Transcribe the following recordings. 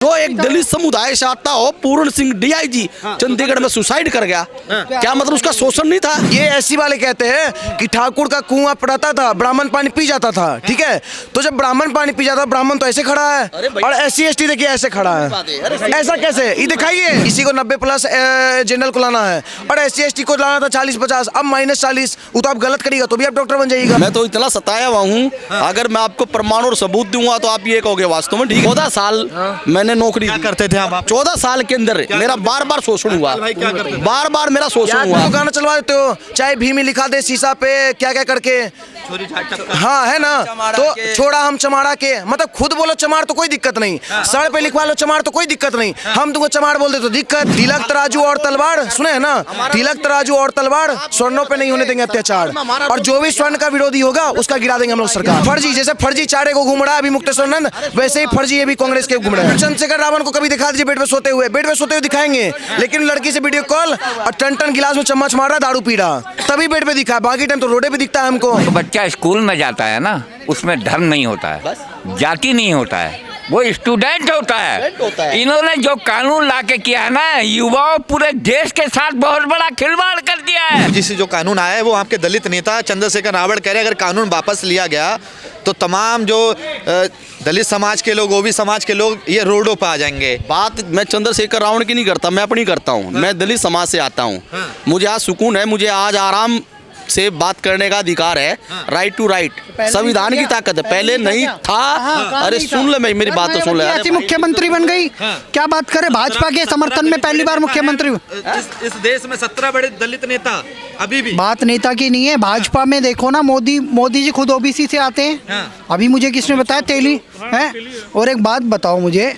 जो एक दलित समुदाय से आता हो, पूर्ण सिंह डीआईजी चंडीगढ़ में सुसाइड कर गया, क्या मतलब उसका शोषण नहीं था? ये एससी वाले कहते हैं कि ठाकुर का कुआं पड़ता था, ब्राह्मण पानी पी जाता था, ठीक है। तो जब ब्राह्मण पानी पी जाता, ब्राह्मण तो ऐसे खड़ा है और SC ST देखिए ऐसे खड़ा है। ऐसा कैसे? ये दिखाइए, इसी को 90+ जनरल को लाना है और SC ST को लाना था 40-50, अब -40। वो तो आप गलत करिएगा तो भी आप डॉक्टर बन जाइएगा। मैं तो इतना सताया हुआ हूँ, अगर मैं आपको प्रमाण और सबूत दूंगा तो आप ये कहोगे वास्तव में ठीक। 14 साल मैंने नौकरी करते थे आप? 14 साल के अंदर मेरा बार शोषण हुआ, बार मेरा शोषण हुआ। गाना चलवा देते हो, चाहे भीमी लिखा दे शीशा पे क्या क्या करके, हाँ है ना। तो छोड़ा हम चमाड़ा के, मतलब खुद बोलो चमाड़ तो कोई दिक्कत नहीं, सड़ पे लिखवा लो चमाड़ तो कोई दिक्कत नहीं, हम तुमको चमाड़ बोल दे तो दिक्कत। तिलक तराजू और तलवार सुने है ना, तिलक तराजू और तलवार, स्वर्णों पे नहीं होने देंगे अत्याचार, और जो भी स्वर्ण का विरोधी होगा उसका गिरा देंगे हम लोग सरकार। फर्जी, जैसे फर्जी चारे को घूम रहा है अभी मुक्तेश्वर नंद, वैसे ही फर्जी ये भी कांग्रेस के घूम रहे हैं। चंद्रशेखर रावण को कभी दिखा दीजिए बेड पे सोते हुए दिखाएंगे, लेकिन लड़की से वीडियो कॉल और टन गिलास में चम्मच मार रहा, दारू पी रहा, तभी बेड पे दिखा, बाकी टाइम तो रोडे पे दिखता है हमको। तो बच्चा स्कूल में जाता है ना, उसमें धर्म नहीं होता है, जाति नहीं होता है, वो स्टूडेंट होता है। इन्होंने जो कानून लाके किया है ना, युवाओं पूरे देश के साथ बहुत बड़ा खिलवाड़ कर दिया है। जिस जो कानून आया है वो आपके दलित नेता चंद्रशेखर रावण कह रहे हैं अगर कानून वापस लिया गया तो तमाम जो दलित समाज के लोग, ओबीसी समाज के लोग ये रोडों पर आ जाएंगे। बात मैं चंद्रशेखर रावण की नहीं करता, मैं अपनी करता हूँ। मैं दलित समाज से आता हूँ, मुझे आज सुकून है, मुझे आज आराम से बात करने का अधिकार है, राइट टू राइट, संविधान की ताकत है, पहले नहीं था। अरे सुन ले, मेरी बात तो सुन ले। ऐसी मुख्यमंत्री बन गई, क्या बात करे, भाजपा के समर्थन में पहली बार मुख्यमंत्री। इस देश में 17 बड़े दलित नेता अभी भी बात नेता की नहीं है, भाजपा में देखो ना, मोदी जी खुद ओबीसी से आते हैं। अभी मुझे किसने बताया, तेली है। और एक बात बताओ मुझे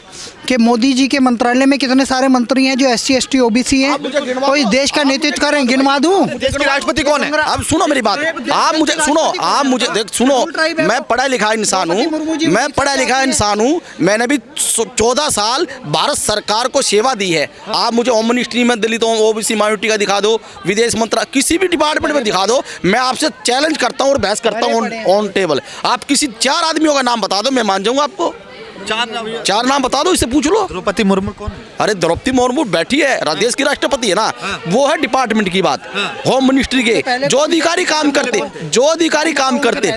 कि मोदी जी के मंत्रालय में कितने सारे मंत्री हैं जो SC ST OBC हैं, तो इस देश का नेतृत्व करें, गिनवा दूं। देश के राष्ट्रपति कौन है? अब सुनो मेरी बात, आप मुझे सुनो, मैं पढ़ा लिखा इंसान हूँ, मैंने भी 14 साल भारत सरकार को सेवा दी है। आप मुझे होम मिनिस्ट्री में दलितों OBC माइनॉरिटी का दिखा दो, विदेश मंत्रालय किसी भी डिपार्टमेंट में दिखा दो, मैं आपसे चैलेंज करता हूँ और बहस करता हूँ ऑन टेबल। आप किसी 4 आदमियों का नाम बता दो, मैं मान जाऊंगा आपको। 4 नाम बता दो, इससे पूछ लो। द्रौपदी मुर्मू कौन है? अरे द्रौपदी मुर्मू बैठी है, देश की राष्ट्रपति है ना, वो है डिपार्टमेंट की बात। होम मिनिस्ट्री के जो अधिकारी काम करते,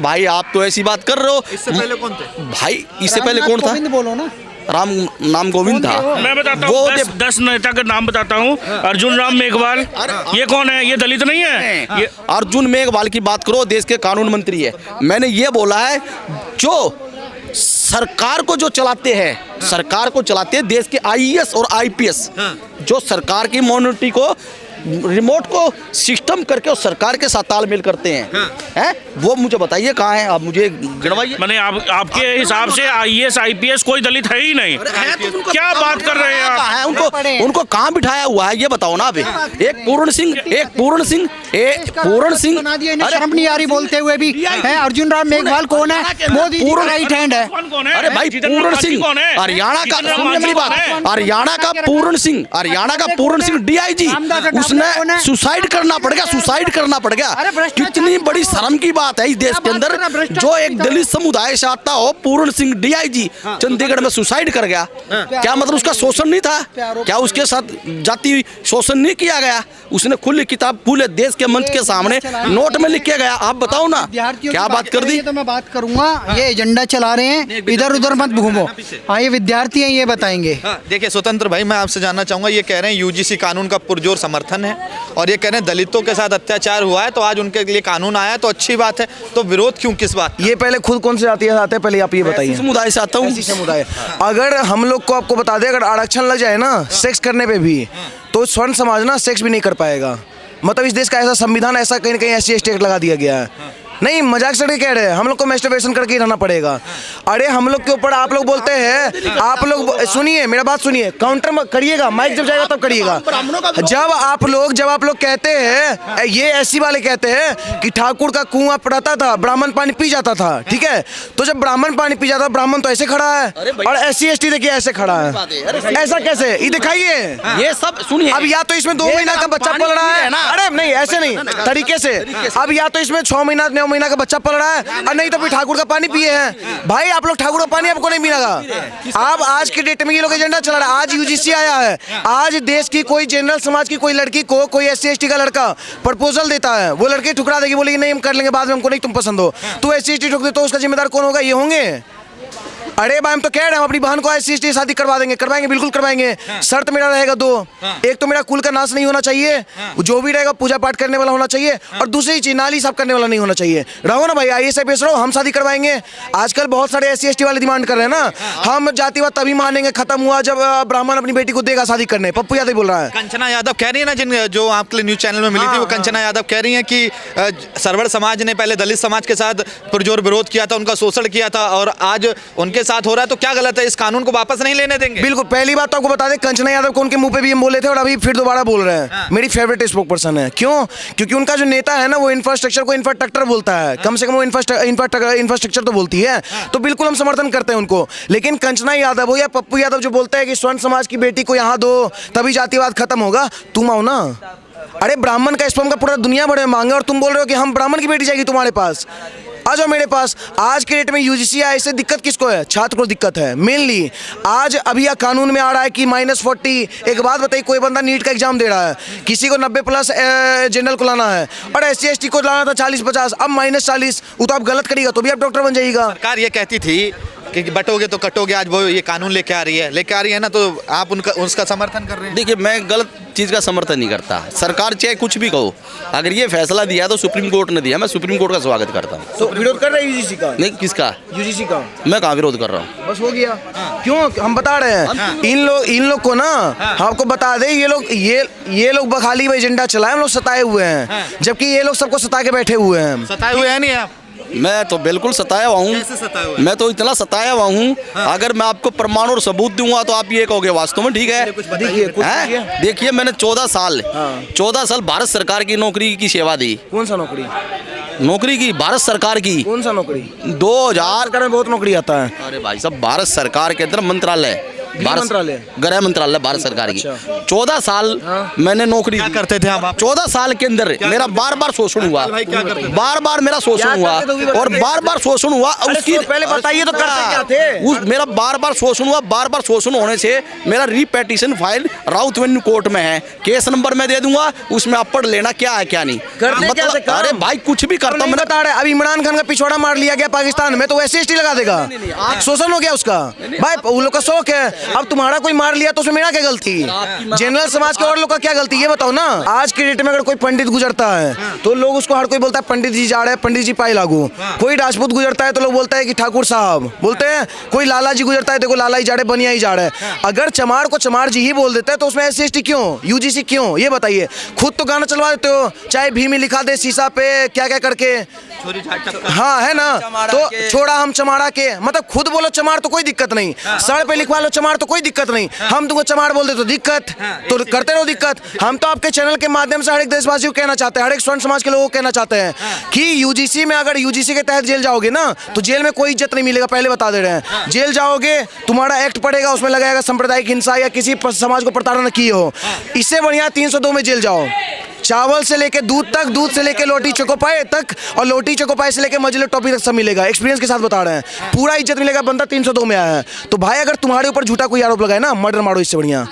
भाई आप तो ऐसी बात कर रहे हो। इससे पहले कौन थे भाई? इससे पहले कौन था? बोलो ना, नाम गोविंद था। मैं बताता हूँ, 10 नेता का नाम बताता हूँ। अर्जुन राम मेघवाल, ये कौन है? ये दलित नहीं है। ये अर्जुन मेघवाल की बात करो, देश के कानून मंत्री है। मैंने ये बोला है, जो सरकार को चलाते हैं देश के IAS और IPS, जो सरकार की मॉनिटरी को रिमोट को सिस्टम करके और सरकार के साथ तालमेल करते हैं, वो मुझे बताइए कहाँ है, आप मुझे गिनवाइए। मैंने आपके हिसाब से IAS IPS कोई दलित है ही नहीं। क्या बात कर रहे हैं आप? उनको कहाँ बिठाया हुआ है ये बताओ ना। एक पूर्ण सिंह शर्म नहीं आ रही बोलते हुए भी है। अर्जुन राम मेघवाल कौन है? मोदी जी का राइट हैंड है। अरे भाई पूर्ण सिंह हरियाणा का, सुनिए मेरी बात, हरियाणा का पूर्ण सिंह DIG, उसने सुसाइड करना पड़ गया। कितनी बड़ी शर्म की बात है इस देश के अंदर, जो एक दलित समुदाय से आता हो, पूर्ण सिंह DIG चंडीगढ़ में सुसाइड कर गया, क्या मतलब उसका शोषण नहीं था? क्या उसके साथ जाति शोषण नहीं किया गया? उसने खुली किताब पूरे देश के मंच के सामने नोट में लिख के गया। आप बताओ ना, क्या बात कर दी? तो मैं बात करूंगा, ये एजेंडा चला रहे हैं, इधर उधर मत घूमो। हाँ, ये विद्यार्थी हैं, ये बताएंगे। देखिए स्वतंत्र भाई, मैं आपसे जानना चाहूंगा, ये कह रहे हैं UGC कानून का पुरजोर समर्थन है और ये कह रहे हैं दलितों के साथ अत्याचार हुआ है तो आज उनके लिए कानून आया तो अच्छी बात है, तो विरोध क्यों, किस बात? ये पहले खुद कौन से जाति आते हैं, पहले आप ये बताइए। समुदाय से आता हूँ। समुदाय, अगर हम लोग को आपको बता दें, अगर आरक्षण लग जाए ना सेक्स करने पे भी, तो स्वर्ण समाज ना सेक्स भी नहीं कर पाएगा। मतलब इस देश का ऐसा संविधान, ऐसा कहीं ना कहीं SC ST लगा दिया गया है। नहीं, मजाक से कह रहे हैं, हम लोग को मैस्टरबेशन करके ही रहना पड़ेगा। अरे हम लोग के ऊपर आप लोग बोलते हैं, आप लोग सुनिए मेरा बात सुनिए, काउंटर में करिएगा, माइक जब जाएगा तब करिएगा। जब आप लोग कहते हैं, ये SC वाले कहते हैं कि ठाकुर का कुआं पड़ता था, ब्राह्मण पानी पी जाता था, ठीक है। तो जब ब्राह्मण पानी पी जाता, ब्राह्मण तो ऐसे खड़ा है और SC ST देखिए ऐसे खड़ा है। ऐसा कैसे? ये दिखाइए। ये सब सुनिए, अब या तो इसमें 2 महीना का बच्चा पल रहा है, अरे नहीं ऐसे नहीं तरीके से, अब या तो इसमें 6 महीना 9 महीना का बच्चा पल रहा है, और नहीं तो फिर ठाकुर का पानी पिए हैं। भाई आप लोग ठाकुर का पानी आपको नहीं पीना। आप आज के डेट में ये लोग एजेंडा चला रहा है। आज यूजीसी आया है, आज देश की कोई जनरल समाज की कोई लड़की को कोई SC/ST का लड़का प्रपोजल देता है, वो लड़की ठुकरा देगी, बोलेगी नहीं हम कर लेंगे बाद में, हमको नहीं तुम पसंद हो। तो SC/ST ठुक दे तो उसका जिम्मेदार कौन होगा? ये होंगे। अरे भाई हम तो कह रहे हैं हम अपनी बहन को SC/ST शादी करवा देंगे, करवाएंगे, बिल्कुल करवाएंगे। शर्त मेरा रहेगा दो, एक तो मेरा कुल का नाश नहीं होना चाहिए, जो भी रहेगा पूजा पाठ करने वाला होना चाहिए, और दूसरी चीज नाली साफ करने वाला नहीं होना चाहिए। रहो ना भाई, IAS IPS रहो, हम शादी करवाएंगे। आजकल बहुत सारे SC/ST वाले डिमांड कर रहे हैं ना, हम जातिवाद तभी मानेंगे खत्म हुआ जब ब्राह्मण अपनी बेटी को देगा शादी करने। पप्पू यादव बोल रहा है। कंचना यादव कह रही है ना, जिन जो आपके लिए न्यूज चैनल में मिली थी, वो कंचना यादव कह रही है कि सरवण समाज ने पहले दलित समाज के साथ पुरजोर विरोध किया था, उनका शोषण किया था, और आज उनके साथ हो रहा है, तो क्या गलत है? इस कानून को वापस नहीं लेने देंगे? बिल्कुल। पहली बात तो आपको बता दें, कंचना यादव को उनके मुंह पे भी हम बोले थे और अभी फिर दोबारा बोल रहे हैं। मेरी फेवरेट स्पोक पर्सन है। क्यों? क्योंकि उनका जो नेता है ना, वो इंफ्रास्ट्रक्चर को इंफ्रास्ट्रक्चर बोलता है, कम से कम वो इंफ्रास्ट्रक्चर तो बोलती है, तो बिल्कुल हम समर्थन करते हैं उनको। लेकिन कंचना यादव हो या पप्पू यादव जो बोलते हैं कि स्वर्ण समाज की बेटी को यहाँ दो तभी जातिवाद खत्म होगा, तुम आओ ना। अरे ब्राह्मण का स्पर्म का पूरा दुनिया भर में मांग है, और तुम बोल रहे हो कि हम ब्राह्मण की बेटी जाएगी तुम्हारे पास। आ जाओ मेरे पास। आज के डेट में यूजीसी आए, इससे दिक्कत किसको है? छात्र को दिक्कत है मेनली। आज अभी कानून में आ रहा है कि -40। एक बात बताइए, कोई बंदा नीट का एग्जाम दे रहा है, किसी को 90+ जनरल को लाना है, और SC/ST को लाना था 40-50, अब -40। वो तो आप गलत करिएगा तो भी आप डॉक्टर बन जाइएगा। सरकार ये कहती थी कि बटोगे तो कटोगे, आज वो ये कानून लेके आ रही है ना, तो आप उसका समर्थन कर रहे हैं? देखिए, मैं गलत चीज़ का समर्थन नहीं करता। सरकार चाहे कुछ भी कहो, अगर ये फैसला दिया तो सुप्रीम कोर्ट ने दिया, मैं सुप्रीम कोर्ट का स्वागत करता हूँ। तो विरोध कर रहे हैं यूजीसी का? नहीं, किसका? यूजीसी का। मैं कहाँ विरोध कर रहा हूँ? बस हो गया। क्यों? हम बता रहे हैं इन लोग को ना, आपको बता दें, ये लोग बखाली में एजेंडा चलाए, हम लोग सताए हुए हैं, जबकि ये लोग सबको सता के बैठे हुए हैं। सताए हुए हैं नहीं आप? मैं तो बिल्कुल सताया हुआ हूँ। मैं तो इतना सताया हुआ हूँ, अगर मैं आपको प्रमाण और सबूत दूंगा तो आप ये कहोगे वास्तव में ठीक है। देखिए, मैंने 14 साल भारत सरकार की नौकरी की सेवा दी। कौन सा नौकरी? नौकरी की भारत सरकार की। कौन सा नौकरी? 2000 में बहुत नौकरी आता है। अरे भाई साहब, भारत सरकार के अंदर मंत्रालय, गृह मंत्रालय भारत सरकार की। 14 साल मैंने नौकरी क्या करते थे आप? 14 साल के अंदर मेरा बार शोषण हुआ, बार मेरा शोषण हुआ, और बार शोषण हुआ। उसकी पहले बताइए तो करते क्या थे? मेरा बार शोषण हुआ, बार शोषण होने से मेरा रिपेटिशन फाइल राउत वेन्यू कोर्ट में है। केस नंबर मैं दे दूंगा, उसमें आप पढ़ लेना क्या है क्या नहीं। अरे भाई, कुछ भी करता हूं। बता रहे अब इमरान खान का पिछवाड़ा मार लिया गया पाकिस्तान में, तो SC/ST लगा देगा? शोषण हो गया उसका। भाई उन लोग का शौक है। अब तुम्हारा कोई मार लिया तो उसमें मेरा क्या गलती? जनरल समाज के और लोग का क्या गलती, ये बताओ ना। आज के डेट में अगर कोई पंडित गुजरता है तो लोग उसको, हर कोई बोलता है पंडित जी जा रहे हैं, पंडित जी पाई लागू। कोई राजपूत गुजरता है तो लोग बोलते हैं कि ठाकुर साहब बोलते हैं। कोई लाला जी गुजरता है, देखो लाला ही जा रहे, बनिया ही जा रहे हैं। अगर चमार को चमार जी ही बोल देते हैं तो उसमें SC/ST क्यों, यूजीसी क्यों, ये बताइए। खुद तो गाना चलवा देते हो, चाहे भीमी लिखा दे शीशा पे क्या क्या करके। हाँ है ना, तो छोड़ा हम चमाड़ा के, मतलब खुद बोलो चमार तो कोई दिक्कत नहीं, सड़ पे लिखवा लो चमार तो कोई दिक्कत नहीं। हम तुमको चमार बोल दे तो दिक्कत, तो करते रहो दिक्कत। हम तो आपके चैनल के माध्यम से हर एक देशवासी को कहना चाहते हैं, हर एक स्वर्ण समाज के लोगों को कहना चाहते हैं कि यूजीसी में, अगर यूजीसी के तहत जेल जाओगे ना, तो जेल में कोई इज्जत नहीं मिलेगा, पहले बता दे रहे हैं। जेल जाओगे, तुम्हारा एक्ट पड़ेगा, उसमें लगाएगा सांप्रदायिक हिंसा या किसी समाज को प्रताड़ना की हो। इससे बढ़िया 302 में जेल जाओ। चावल से लेके दूध तक, दूध से लेके लोटी चोकोपाई तक, और लोटी चोकोपाई से लेके मजले टॉपी तक सब मिलेगा। एक्सपीरियंस के साथ बता रहे हैं, पूरा इज्जत मिलेगा। बंदा 302 में आया है तो भाई, अगर तुम्हारे ऊपर झूठा कोई आरोप लगाए ना, मर्डर मारो, इससे बढ़िया।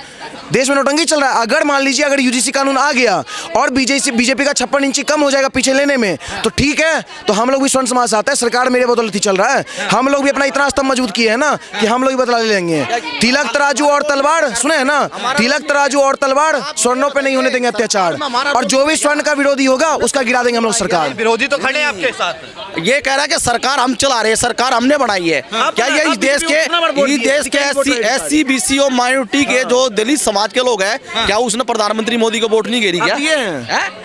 देश में नोटंकी चल रहा है। अगर मान लीजिए अगर यूजीसी कानून आ गया और बीजेपी का 56 इंची कम हो जाएगा पीछे लेने में, तो ठीक है, तो हम लोग भी स्वर्ण समाज आता है। सरकार मेरे बदौलत ही चल रहा है। हम लोग भी अपना इतना स्तंभ मजबूत किए हैं ना कि हम लोग भी बदला ले लेंगे। तिलक तराजू और तलवार, सुने है ना, तिलक तराजू और तलवार, स्वर्णों पे नहीं होने देंगे अत्याचार, और जो भी स्वर्ण का विरोधी होगा उसका गिरा देंगे हम लोग। सरकार विरोधी तो खड़े हैं आपके साथ। ये कह रहा है कि सरकार हम चला रहे हैं, सरकार हमने बनाई है। क्या ये इस देश के SC BC और माइनॉरिटी के जो दलित समाज के लोग हैं, क्या उसने प्रधानमंत्री मोदी को वोट नहीं गिरी क्या?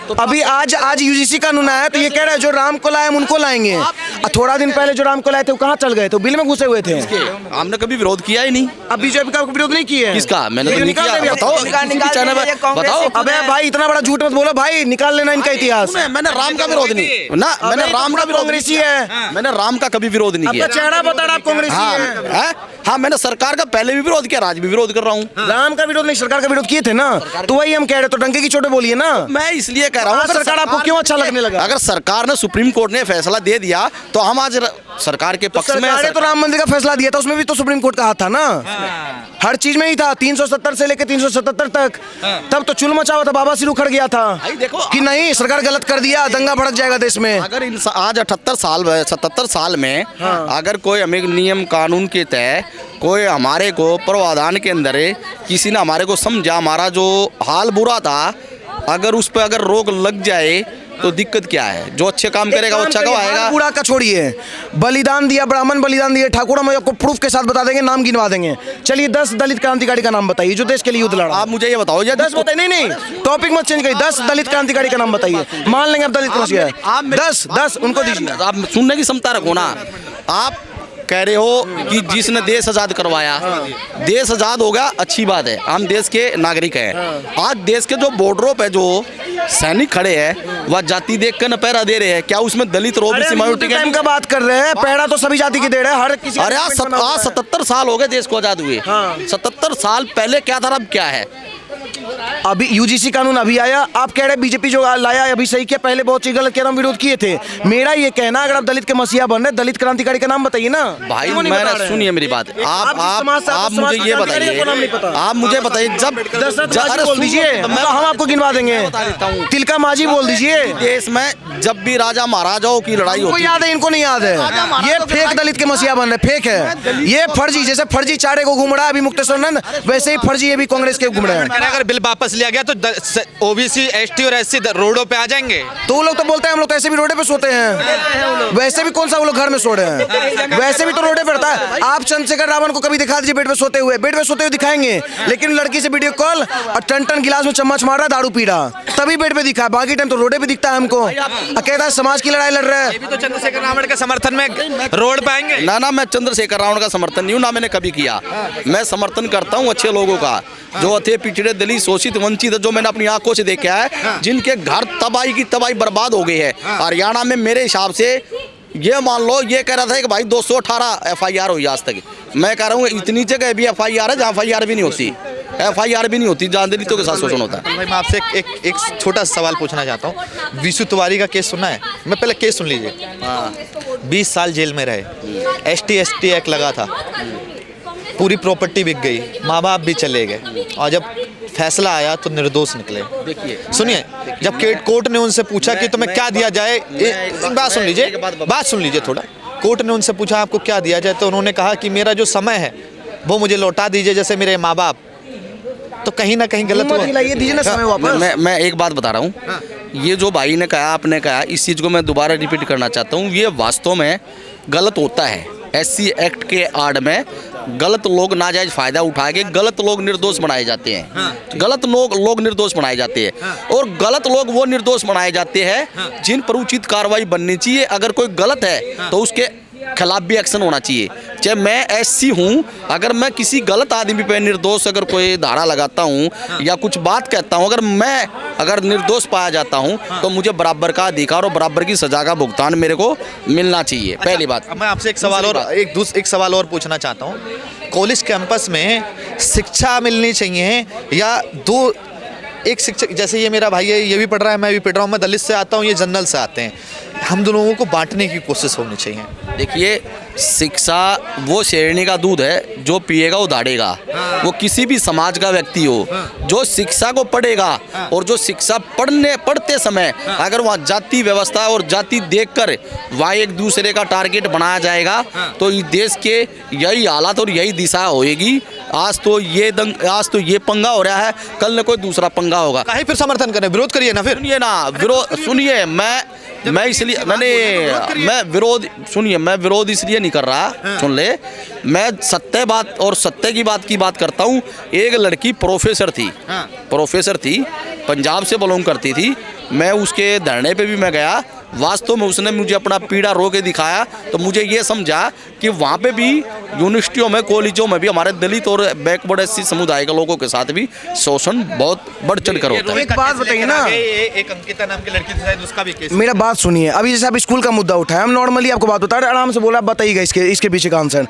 तो अभी आज यूजीसी कानून आया तो ये कह रहे हैं जो राम को लाए हम उनको लाएंगे। थोड़ा दिन पहले जो राम को लाए थे वो कहाँ चल गए थे? बिल में घुसे हुए थे। हमने कभी विरोध किया ही नहीं। अब बीजेपी का विरोध नहीं किया? किसका? मैंने तो नहीं किया। बताओ। अबे भाई इतना बड़ा झूठ मत बोलो भाई, निकाल लेना इनका इतिहास। मैंने राम का विरोध नहीं ना, मैंने राम का विरोध कांग्रेसी है। मैंने राम का कभी विरोध नहीं किया। चेहरा बता रहा आप कांग्रेसी है। हाँ, मैंने सरकार का पहले भी विरोध किया, आज भी विरोध कर रहा हूँ। राम का विरोध नहीं, सरकार का विरोध किए थे ना, तो वही हम कह रहे, तो डंके की चोटें बोलिए ना। मैं इसलिए कह रहा हूँ, अगर सरकार आपको क्यों अच्छा लगने लगा? अगर सरकार ने सुप्रीम कोर्ट ने फैसला दे दिया तो हम आज सरकार के पक्ष में। सरकार ने तो राम मंदिर का फैसला दिया था, उसमें भी तो सुप्रीम कोर्ट का हाथ था ना। हर चीज में ही था, 370 से लेकर 377 तक। तब तो चुल मचा हुआ था, बाबा सिर उखड़ गया था देखो कि नहीं सरकार गलत कर दिया, दंगा भड़क जाएगा देश में। अगर आज 78 साल में अगर कोई हमें नियम कानून के तहत कोई हमारे को प्रावधान के अंदर किसी ने हमारे को समझा, हमारा जो हाल बुरा था, अगर उस पर अगर रोक लग जाए तो दिक्कत क्या है? जो अच्छे काम करेगा वो अच्छा कमाएगा। बुरा का छोड़िए, बलिदान दिया, ब्राह्मण बलिदान दिए, ठाकुर, हम आपको प्रूफ के साथ बता देंगे, नाम गिनवा देंगे। चलिए 10 दलित क्रांतिकारी का नाम बताइए जो देश के लिए युद्ध लड़ा। आप मुझे ये बताओ, ये 10 बताइए। नहीं टॉपिक मत चेंज करिए, 10 दलित क्रांतिकारी का नाम बताइए। मान लेंगे आप दलित क्रांतिकारी, 10 उनको दीजिए। आप सुनने की क्षमता रखो ना। आप कह रहे हो कि जिसने देश आज़ाद करवाया, देश आज़ाद होगा, अच्छी बात है, हम देश के नागरिक हैं। आज देश के जो बॉर्डरों पे जो सैनिक खड़े हैं वह जाति देख कर न पहरा दे रहे हैं, क्या उसमें दलित ओबीसी माइनॉरिटी टाइम का बात कर रहे हैं? पहरा तो सभी जाति की दे रहे हैं, हर किसी। अरे आज 77 साल हो गए देश को आज़ाद हुए। 77 साल पहले क्या था, अब क्या है? अभी यूजीसी कानून अभी आया, आप कह रहे हैं बीजेपी जो लाया अभी सही किया, पहले बहुत चीज गलत किया, हम विरोध किए थे। मेरा ये कहना, अगर आप दलित के मसीहा बन रहे, दलित क्रांतिकारी का नाम बताइए ना। भाई मैंने सुनिए मेरी बात, आप मुझे ये बताइए, आप मुझे बताइए, जब बोल दीजिए, हम आपको गिनवा देंगे। तिलका माझी बोल दीजिए। देश में जब भी राजा महाराजाओं की लड़ाई होती याद है, इनको नहीं याद है। ये फेक दलित के मसीहा बन रहे, फेक है ये, फर्जी। जैसे फर्जी चारे को घूम रहा है अभी मुक्तेश्वर नंद, वैसे ही फर्जी ये भी कांग्रेस के घूम रहे हैं। अगर बिल वापस लिया गया तो ओबीसी, एसटी और एससी रोडों पे आ जाएंगे। तो वो लोग तो बोलते हैं हम लोग तो ऐसे भी रोडे पे सोते हैं, वैसे भी कौन सा वो लोग घर में सो रहे हैं, वैसे भी तो रोडे पे रहता है। आप चंद्रशेखर रावण को कभी दिखा दीजिए बेड पे सोते हुए दिखाएंगे, लेकिन लड़की से वीडियो कॉल और टन गिलास में चम्मच मार रहा है, दारू पी रहा, तभी बेड पे दिखा, बाकी टाइम तो रोडे पे दिखता है हमको। कहता है समाज की लड़ाई लड़ रहा है। तो चंद्रशेखर रावण के समर्थन में रोड पे आएंगे ना। मैं चंद्रशेखर रावण का समर्थन नहीं हूँ, ना मैंने कभी किया। मैं समर्थन करता हूँ अच्छे लोगों का, जो अथे पिछड़े दलित शोषित वंचित, जो मैंने अपनी आंखों से देखा है, जिनके घर तबाही की तबाही बर्बाद हो गई है। हरियाणा में मेरे हिसाब से ये मान लो, ये कह रहा था कि भाई 218 FIR हुई आज तक। मैं कह रहा हूँ इतनी जगह भी FIR है जहाँ FIR भी नहीं होती, FIR भी नहीं होती, जहाँ दलितों के साथ शोषण होता है। भाई मैं आपसे एक छोटा सा सवाल पूछना चाहता हूँ। विशु तिवारी का केस सुना है? मैं पहले केस सुन लीजिए। 20 साल जेल में रहे, ST एक्ट लगा था, पूरी प्रॉपर्टी बिक गई, माँ बाप भी चले गए, और जब फैसला आया तो निर्दोष निकले। देखिए सुनिए, जब कोर्ट ने उनसे पूछा कि तुम्हें क्या दिया जाए, बात सुन लीजिए थोड़ा। कोर्ट ने उनसे पूछा आपको क्या दिया जाए, तो उन्होंने कहा कि मेरा जो समय है वो मुझे लौटा दीजिए, जैसे मेरे माँ बाप। तो कहीं ना कहीं गलत हुआ। मैं एक बात बता रहा हूँ, ये जो भाई ने कहा, आपने कहा, इस चीज़ को मैं दोबारा रिपीट करना चाहता हूँ। ये वास्तव में गलत होता है। SC एक्ट के आड़ में गलत लोग नाजायज फायदा उठा के गलत लोग निर्दोष बनाए जाते हैं। गलत लोग निर्दोष बनाए जाते हैं, और गलत लोग वो निर्दोष बनाए जाते हैं जिन पर उचित कार्रवाई बननी चाहिए। अगर कोई गलत है तो उसके खिलाफ भी एक्शन होना चाहिए। चाहे मैं SC हूँ, अगर मैं किसी गलत आदमी पे निर्दोष अगर कोई धारा लगाता हूँ या कुछ बात कहता हूँ, अगर निर्दोष पाया जाता हूँ, तो मुझे बराबर का अधिकार और बराबर की सजा का भुगतान मेरे को मिलना चाहिए। पहली बात। मैं आपसे एक सवाल और पूछना चाहता हूँ। कॉलेज कैंपस में शिक्षा मिलनी चाहिए या एक शिक्षक, जैसे ये मेरा भाई है, ये भी पढ़ रहा है, मैं भी पढ़ रहा हूँ, मैं दलित से आता हूँ, ये जनरल से आते हैं, हम दोनों को बांटने की कोशिश होनी चाहिए। देखिए, शिक्षा वो शेरनी का दूध है, जो पिएगा वो दाढ़ेगा। वो किसी भी समाज का व्यक्ति हो, जो शिक्षा को पढ़ेगा, और जो शिक्षा पढ़ते समय अगर वहाँ जाति व्यवस्था और जाति देखकर वहाँ एक दूसरे का टारगेट बनाया जाएगा, तो इस देश के यही हालात और यही दिशा होएगी। आज तो ये पंगा हो रहा है, कल न कोई दूसरा पंगा होगा। काहे फिर समर्थन करें, विरोध करिए ना। फिर सुनिए ना, सुनिए, मैं इसलिए मैं विरोध इसलिए नहीं कर रहा। सुन ले, मैं सत्य की बात करता हूँ। एक लड़की प्रोफेसर थी, पंजाब से बिलोंग करती थी। मैं उसके धरने पे भी मैं गया, वास्तव में उसने मुझे अपना पीड़ा रो के दिखाया, तो मुझे ये समझा कि वहाँ पे भी यूनिवर्सिटियों में, कॉलेजों में भी हमारे दलित और बैकवर्ड एससी समुदाय के लोगों के साथ भी शोषण बहुत बढ़ चढ़ कर होता है। एक बात बताइए ना, एक अंकिता नाम की लड़की थी शायद, उसका भी केस। मेरा बात सुनिए, अभी जैसे आप स्कूल का मुद्दा उठाए, हम नॉर्मली आपको बात बता रहे, आराम से बोला, आप बताइएगा इसके पीछे का आंसर।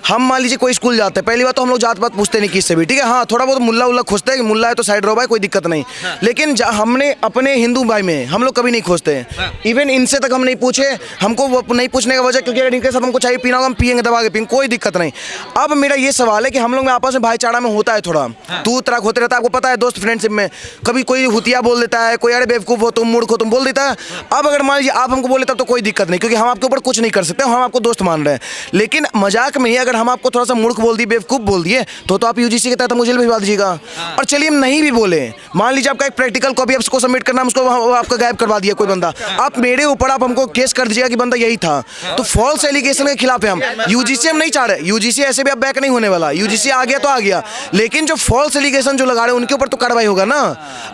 हम मान लीजिए कोई स्कूल जाते हैं, पहली बात तो हम लोग जात पात पूछते नहीं किससे भी, ठीक है। हाँ, थोड़ा बहुत मुल्ला उल्ला खोजते हैं कि मुल्ला है तो साइड रहो भाई, कोई दिक्कत नहीं। लेकिन हमने अपने हिंदू भाई में हम लोग कभी नहीं खोजते, इवन इनसे तक हम नहीं पूछे। हमको वो नहीं पूछने का वजह, क्योंकि अगर इनके साथ हमको चाहिए पीना होगा, हम पियेंगे, दबा के पियेंगे, कोई दिक्कत नहीं। अब मेरा ये सवाल है कि हम लोग में आपस में भाईचारा में होता है थोड़ा तू तराक होते रहता है, आपको पता है दोस्त फ्रेंडशिप में कभी कोई हुतिया बोल देता है, कोई अरे बेवकूफ हो तुम, मूर्ख हो तुम बोल देता है। अब अगर मान लीजिए आप हमको बोले तब तो कोई दिक्कत नहीं, क्योंकि हम आपके ऊपर कुछ नहीं कर सकते, हम आपको दोस्त मान रहे हैं। लेकिन मजाक में ही अगर हम आपको थोड़ा सा मूर्ख बोल दिए, बेवकूफ बोल दिए, तो आप यूजीसी के तहत मुझे भिजवा दीजिएगा। और चलिए हम नहीं भी बोले, मान लीजिए आपका एक प्रैक्टिकल कॉपी आपको सबमिट करना, उसको आपका गायब करवा दिया कोई बंदा, आप मेरे ऊपर आप हमको केस कर दीजिएगा कि बंदा यही था, तो फॉल्स एलिगेशन के खिलाफ है हम। यूजीसी हम नहीं चाह रहे, यूजीसी ऐसे भी अब बैक नहीं होने वाला, यूजीसी आ गया तो आ गया, लेकिन जो फॉल्स एलिगेशन जो लगा रहे हैं उनके ऊपर तो कार्रवाई होगा ना।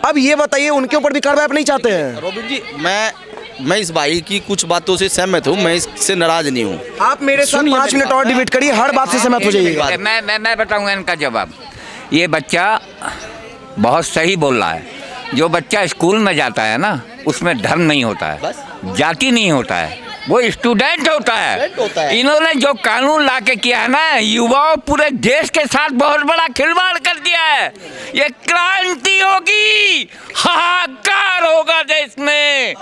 अब ये बताइए, उनके ऊपर भी कार्रवाई आप नहीं चाहते हैं? रोबिन जी, मैं इस भाई की कुछ बातों से सहमत हूँ, मैं इससे नाराज नहीं हूँ। आप मेरे साथ 5 मिनट और डिबेट करिए, हर बात से सहमत हो जाइएगा। मैं बताऊंगा इनका जवाब। ये बच्चा बहुत सही बोल रहा है। जो बच्चा स्कूल में जाता है ना, उसमें धर्म नहीं होता है, जाति नहीं होता है, वो स्टूडेंट होता है। इन्होंने जो कानून ला के किया है ना, युवाओं पूरे देश के साथ बहुत बड़ा खिलवाड़ कर दिया है। ये क्रांति होगी, हाहाकार होगा देश में,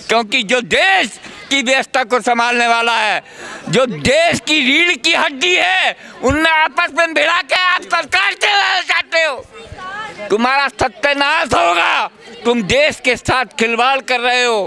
क्योंकि जो देश की व्यवस्था को संभालने वाला है, जो देश की रीढ़ की हड्डी है, उनमें आपस में भिड़ा के आप सरकार चलाना चाहते हो, तुम्हारा सत्यानाश होगा। तुम देश के साथ खिलवाड़ कर रहे हो।